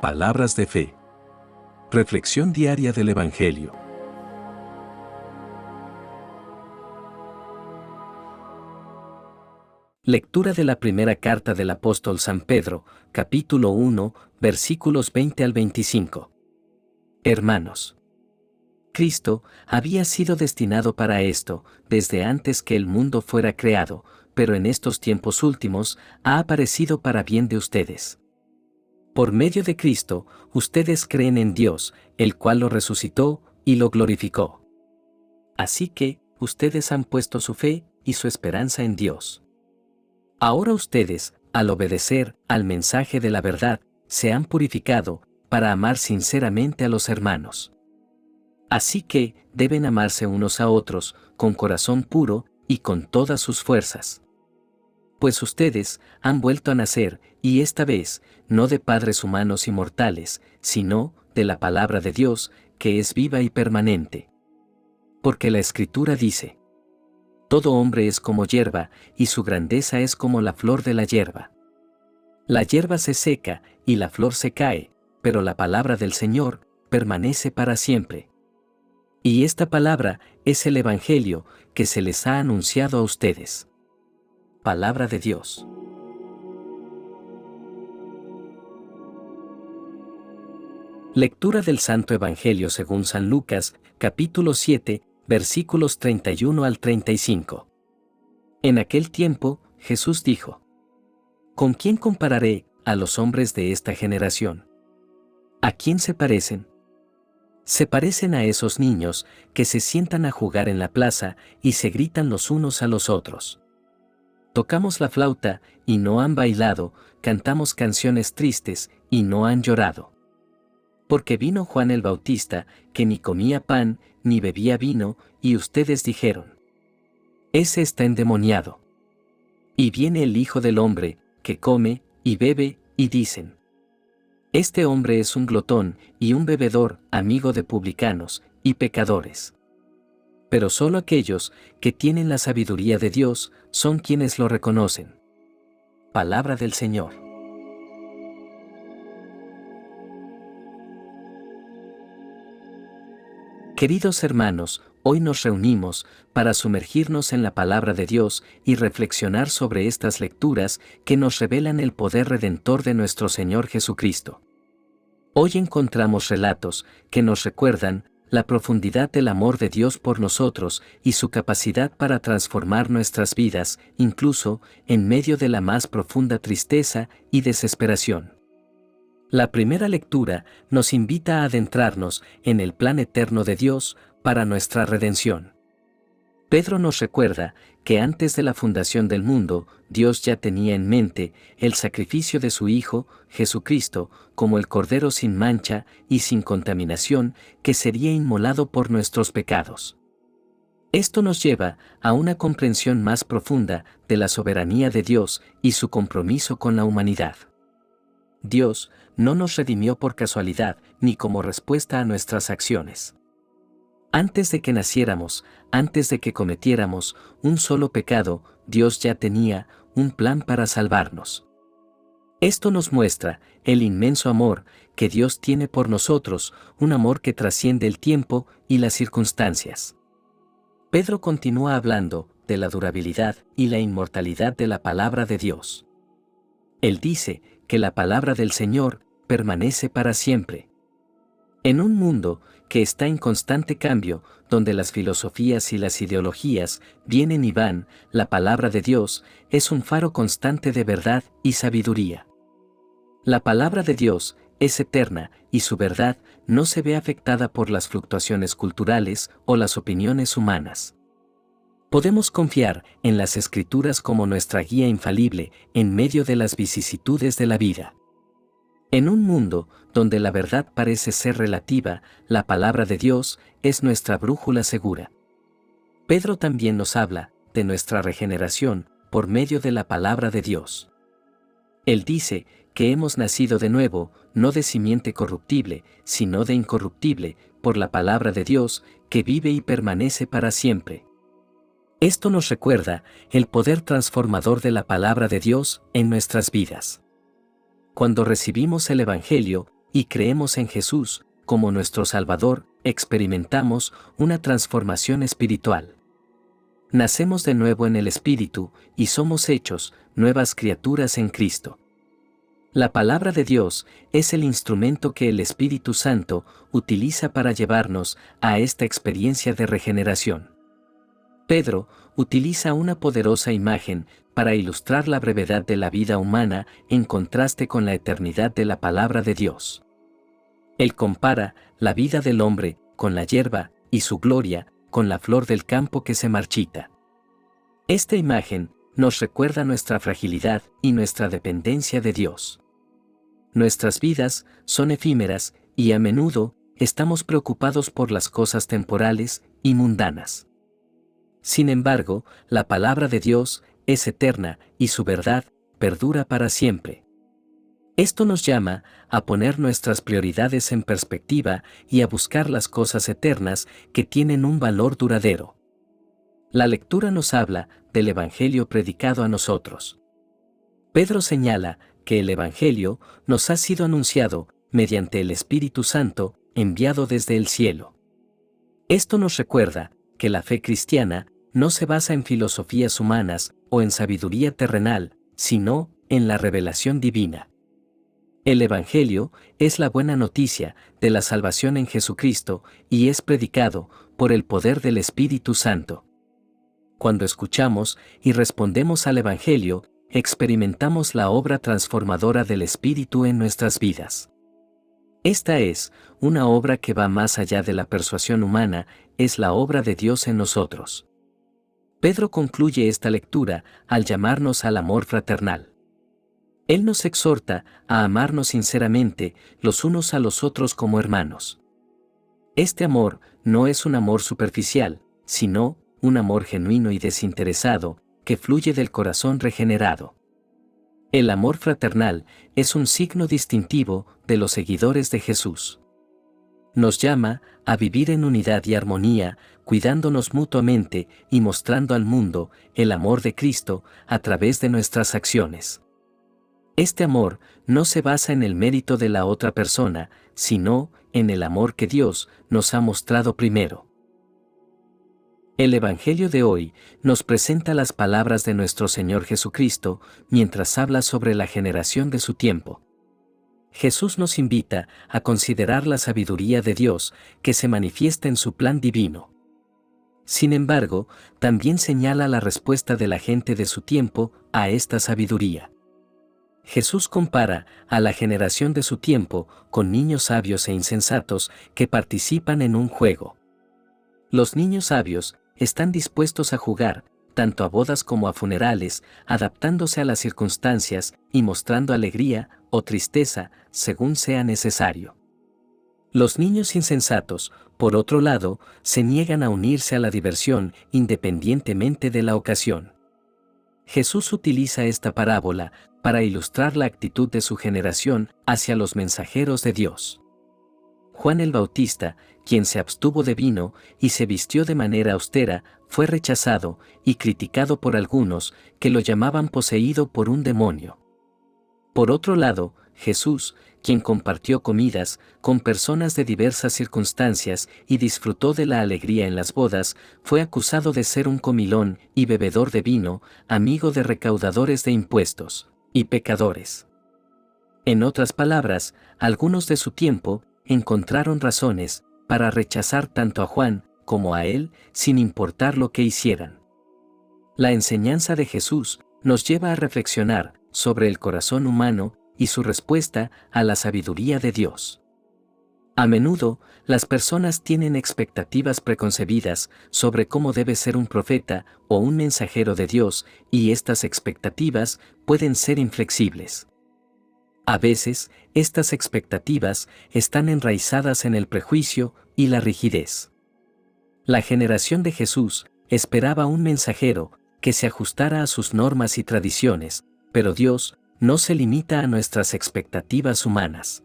Palabras de fe. Reflexión diaria del Evangelio. Lectura de la primera carta del apóstol San Pedro, capítulo 1, versículos 20 al 25. Hermanos, Cristo había sido destinado para esto desde antes que el mundo fuera creado, pero en estos tiempos últimos ha aparecido para bien de ustedes. Por medio de Cristo, ustedes creen en Dios, el cual lo resucitó y lo glorificó. Así que, ustedes han puesto su fe y su esperanza en Dios. Ahora ustedes, al obedecer al mensaje de la verdad, se han purificado para amar sinceramente a los hermanos. Así que, deben amarse unos a otros, con corazón puro y con todas sus fuerzas. Pues ustedes han vuelto a nacer, y esta vez, no de padres humanos y mortales, sino de la palabra de Dios, que es viva y permanente. Porque la Escritura dice: todo hombre es como hierba, y su grandeza es como la flor de la hierba. La hierba se seca, y la flor se cae, pero la palabra del Señor permanece para siempre. Y esta palabra es el Evangelio que se les ha anunciado a ustedes. Palabra de Dios. Lectura del Santo Evangelio según San Lucas, capítulo 7, versículos 31 al 35. En aquel tiempo, Jesús dijo: ¿con quién compararé a los hombres de esta generación? ¿A quién se parecen? Se parecen a esos niños que se sientan a jugar en la plaza y se gritan los unos a los otros. Tocamos la flauta y no han bailado, cantamos canciones tristes y no han llorado. Porque vino Juan el Bautista, que ni comía pan ni bebía vino, y ustedes dijeron: ese está endemoniado. Y viene el Hijo del Hombre, que come y bebe, y dicen: este hombre es un glotón y un bebedor, amigo de publicanos y pecadores. Pero solo aquellos que tienen la sabiduría de Dios son quienes lo reconocen. Palabra del Señor. Queridos hermanos, hoy nos reunimos para sumergirnos en la palabra de Dios y reflexionar sobre estas lecturas que nos revelan el poder redentor de nuestro Señor Jesucristo. Hoy encontramos relatos que nos recuerdan la profundidad del amor de Dios por nosotros y su capacidad para transformar nuestras vidas, incluso en medio de la más profunda tristeza y desesperación. La primera lectura nos invita a adentrarnos en el plan eterno de Dios para nuestra redención. Pedro nos recuerda que antes de la fundación del mundo, Dios ya tenía en mente el sacrificio de su Hijo, Jesucristo, como el Cordero sin mancha y sin contaminación que sería inmolado por nuestros pecados. Esto nos lleva a una comprensión más profunda de la soberanía de Dios y su compromiso con la humanidad. Dios no nos redimió por casualidad ni como respuesta a nuestras acciones. Antes de que naciéramos, antes de que cometiéramos un solo pecado, Dios ya tenía un plan para salvarnos. Esto nos muestra el inmenso amor que Dios tiene por nosotros, un amor que trasciende el tiempo y las circunstancias. Pedro continúa hablando de la durabilidad y la inmortalidad de la palabra de Dios. Él dice que la palabra del Señor permanece para siempre. En un mundo que está en constante cambio, donde las filosofías y las ideologías vienen y van, la palabra de Dios es un faro constante de verdad y sabiduría. La palabra de Dios es eterna y su verdad no se ve afectada por las fluctuaciones culturales o las opiniones humanas. Podemos confiar en las Escrituras como nuestra guía infalible en medio de las vicisitudes de la vida. En un mundo donde la verdad parece ser relativa, la palabra de Dios es nuestra brújula segura. Pedro también nos habla de nuestra regeneración por medio de la palabra de Dios. Él dice que hemos nacido de nuevo, no de simiente corruptible, sino de incorruptible, por la palabra de Dios, que vive y permanece para siempre. Esto nos recuerda el poder transformador de la palabra de Dios en nuestras vidas. Cuando recibimos el Evangelio, y creemos en Jesús como nuestro Salvador, experimentamos una transformación espiritual. Nacemos de nuevo en el Espíritu y somos hechos nuevas criaturas en Cristo. La palabra de Dios es el instrumento que el Espíritu Santo utiliza para llevarnos a esta experiencia de regeneración. Pedro utiliza una poderosa imagen para ilustrar la brevedad de la vida humana en contraste con la eternidad de la palabra de Dios. Él compara la vida del hombre con la hierba y su gloria con la flor del campo que se marchita. Esta imagen nos recuerda nuestra fragilidad y nuestra dependencia de Dios. Nuestras vidas son efímeras y a menudo estamos preocupados por las cosas temporales y mundanas. Sin embargo, la palabra de Dios es eterna y su verdad perdura para siempre. Esto nos llama a poner nuestras prioridades en perspectiva y a buscar las cosas eternas que tienen un valor duradero. La lectura nos habla del Evangelio predicado a nosotros. Pedro señala que el Evangelio nos ha sido anunciado mediante el Espíritu Santo enviado desde el cielo. Esto nos recuerda que la fe cristiana no se basa en filosofías humanas o en sabiduría terrenal, sino en la revelación divina. El Evangelio es la buena noticia de la salvación en Jesucristo y es predicado por el poder del Espíritu Santo. Cuando escuchamos y respondemos al Evangelio, experimentamos la obra transformadora del Espíritu en nuestras vidas. Esta es una obra que va más allá de la persuasión humana, es la obra de Dios en nosotros. Pedro concluye esta lectura al llamarnos al amor fraternal. Él nos exhorta a amarnos sinceramente los unos a los otros como hermanos. Este amor no es un amor superficial, sino un amor genuino y desinteresado, que fluye del corazón regenerado. El amor fraternal es un signo distintivo de los seguidores de Jesús. Nos llama a vivir en unidad y armonía, cuidándonos mutuamente y mostrando al mundo el amor de Cristo a través de nuestras acciones. Este amor no se basa en el mérito de la otra persona, sino en el amor que Dios nos ha mostrado primero. El Evangelio de hoy nos presenta las palabras de nuestro Señor Jesucristo mientras habla sobre la generación de su tiempo. Jesús nos invita a considerar la sabiduría de Dios que se manifiesta en su plan divino. Sin embargo, también señala la respuesta de la gente de su tiempo a esta sabiduría. Jesús compara a la generación de su tiempo con niños sabios e insensatos que participan en un juego. Los niños sabios están dispuestos a jugar, tanto a bodas como a funerales, adaptándose a las circunstancias y mostrando alegría o tristeza según sea necesario. Los niños insensatos, por otro lado, se niegan a unirse a la diversión independientemente de la ocasión. Jesús utiliza esta parábola para ilustrar la actitud de su generación hacia los mensajeros de Dios. Juan el Bautista, quien se abstuvo de vino y se vistió de manera austera, fue rechazado y criticado por algunos que lo llamaban poseído por un demonio. Por otro lado, Jesús, quien compartió comidas con personas de diversas circunstancias y disfrutó de la alegría en las bodas, fue acusado de ser un comilón y bebedor de vino, amigo de recaudadores de impuestos y pecadores. En otras palabras, algunos de su tiempo encontraron razones para rechazar tanto a Juan como a él, sin importar lo que hicieran. La enseñanza de Jesús nos lleva a reflexionar sobre el corazón humano y su respuesta a la sabiduría de Dios. A menudo, las personas tienen expectativas preconcebidas sobre cómo debe ser un profeta o un mensajero de Dios, y estas expectativas pueden ser inflexibles. A veces, estas expectativas están enraizadas en el prejuicio y la rigidez. La generación de Jesús esperaba un mensajero que se ajustara a sus normas y tradiciones, pero Dios no se limita a nuestras expectativas humanas.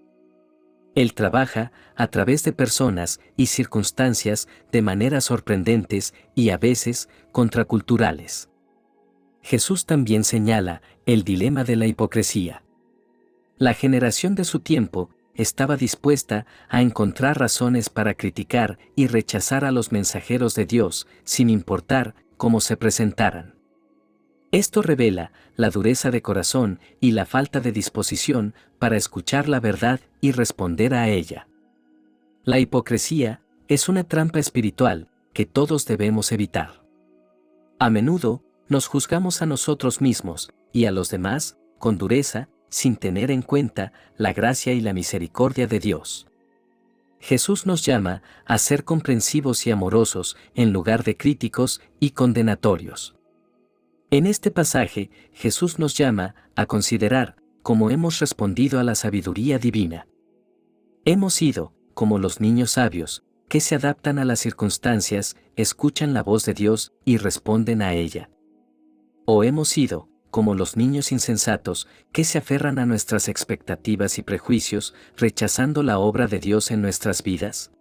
Él trabaja a través de personas y circunstancias de maneras sorprendentes y a veces contraculturales. Jesús también señala el dilema de la hipocresía. La generación de su tiempo estaba dispuesta a encontrar razones para criticar y rechazar a los mensajeros de Dios, sin importar cómo se presentaran. Esto revela la dureza de corazón y la falta de disposición para escuchar la verdad y responder a ella. La hipocresía es una trampa espiritual que todos debemos evitar. A menudo, nos juzgamos a nosotros mismos y a los demás con dureza, sin tener en cuenta la gracia y la misericordia de Dios. Jesús nos llama a ser comprensivos y amorosos en lugar de críticos y condenatorios. En este pasaje, Jesús nos llama a considerar cómo hemos respondido a la sabiduría divina. Hemos sido como los niños sabios, que se adaptan a las circunstancias, escuchan la voz de Dios y responden a ella. O hemos sido como los niños insensatos, que se aferran a nuestras expectativas y prejuicios, rechazando la obra de Dios en nuestras vidas.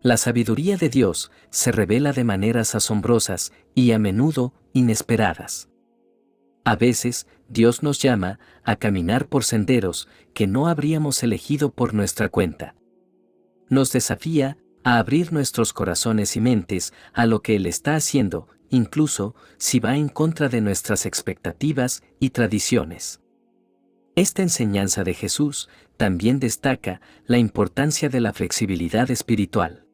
La sabiduría de Dios se revela de maneras asombrosas y a menudo inesperadas. A veces, Dios nos llama a caminar por senderos que no habríamos elegido por nuestra cuenta. Nos desafía a abrir nuestros corazones y mentes a lo que Él está haciendo, incluso si va en contra de nuestras expectativas y tradiciones. Esta enseñanza de Jesús también destaca la importancia de la flexibilidad espiritual.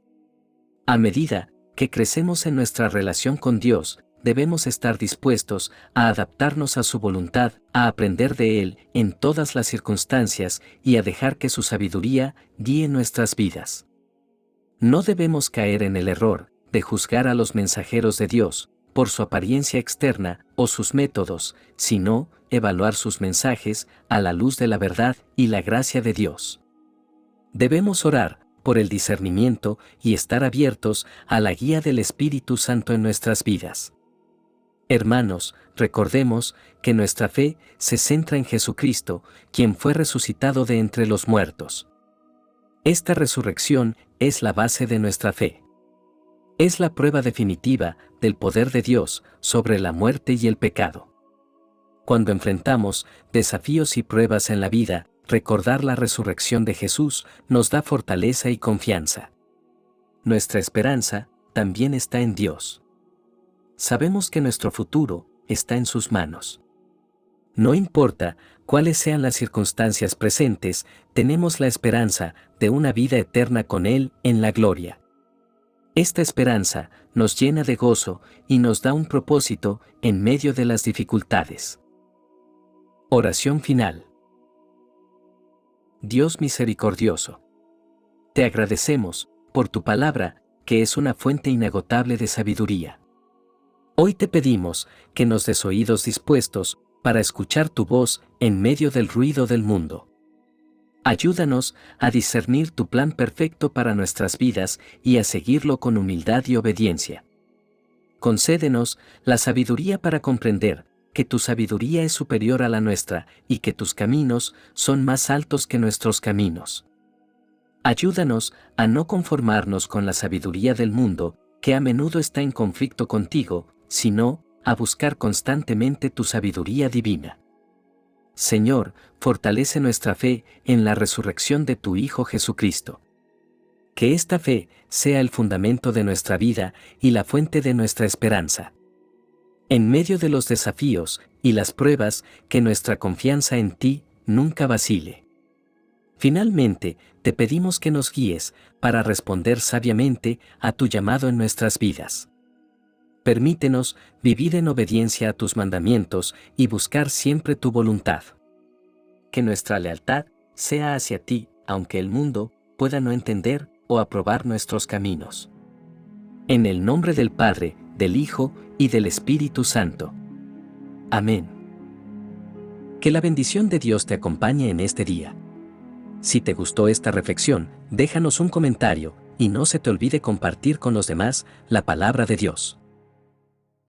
A medida que crecemos en nuestra relación con Dios, debemos estar dispuestos a adaptarnos a su voluntad, a aprender de Él en todas las circunstancias y a dejar que su sabiduría guíe nuestras vidas. No debemos caer en el error de juzgar a los mensajeros de Dios por su apariencia externa o sus métodos, sino evaluar sus mensajes a la luz de la verdad y la gracia de Dios. Debemos orar por el discernimiento y estar abiertos a la guía del Espíritu Santo en nuestras vidas. Hermanos, recordemos que nuestra fe se centra en Jesucristo, quien fue resucitado de entre los muertos. Esta resurrección es la base de nuestra fe. Es la prueba definitiva del poder de Dios sobre la muerte y el pecado. Cuando enfrentamos desafíos y pruebas en la vida, recordar la resurrección de Jesús nos da fortaleza y confianza. Nuestra esperanza también está en Dios. Sabemos que nuestro futuro está en sus manos. No importa cuáles sean las circunstancias presentes, tenemos la esperanza de una vida eterna con Él en la gloria. Esta esperanza nos llena de gozo y nos da un propósito en medio de las dificultades. Oración final. Dios misericordioso, te agradecemos por tu palabra, que es una fuente inagotable de sabiduría. Hoy te pedimos que nos des oídos dispuestos para escuchar tu voz en medio del ruido del mundo. Ayúdanos a discernir tu plan perfecto para nuestras vidas y a seguirlo con humildad y obediencia. Concédenos la sabiduría para comprender que tu sabiduría es superior a la nuestra y que tus caminos son más altos que nuestros caminos. Ayúdanos a no conformarnos con la sabiduría del mundo, que a menudo está en conflicto contigo, sino a buscar constantemente tu sabiduría divina. Señor, fortalece nuestra fe en la resurrección de tu Hijo Jesucristo. Que esta fe sea el fundamento de nuestra vida y la fuente de nuestra esperanza. En medio de los desafíos y las pruebas, que nuestra confianza en ti nunca vacile. Finalmente, te pedimos que nos guíes para responder sabiamente a tu llamado en nuestras vidas. Permítenos vivir en obediencia a tus mandamientos y buscar siempre tu voluntad. Que nuestra lealtad sea hacia ti, aunque el mundo pueda no entender o aprobar nuestros caminos. En el nombre del Padre, del Hijo y del Espíritu Santo. Amén. Que la bendición de Dios te acompañe en este día. Si te gustó esta reflexión, déjanos un comentario y no se te olvide compartir con los demás la palabra de Dios.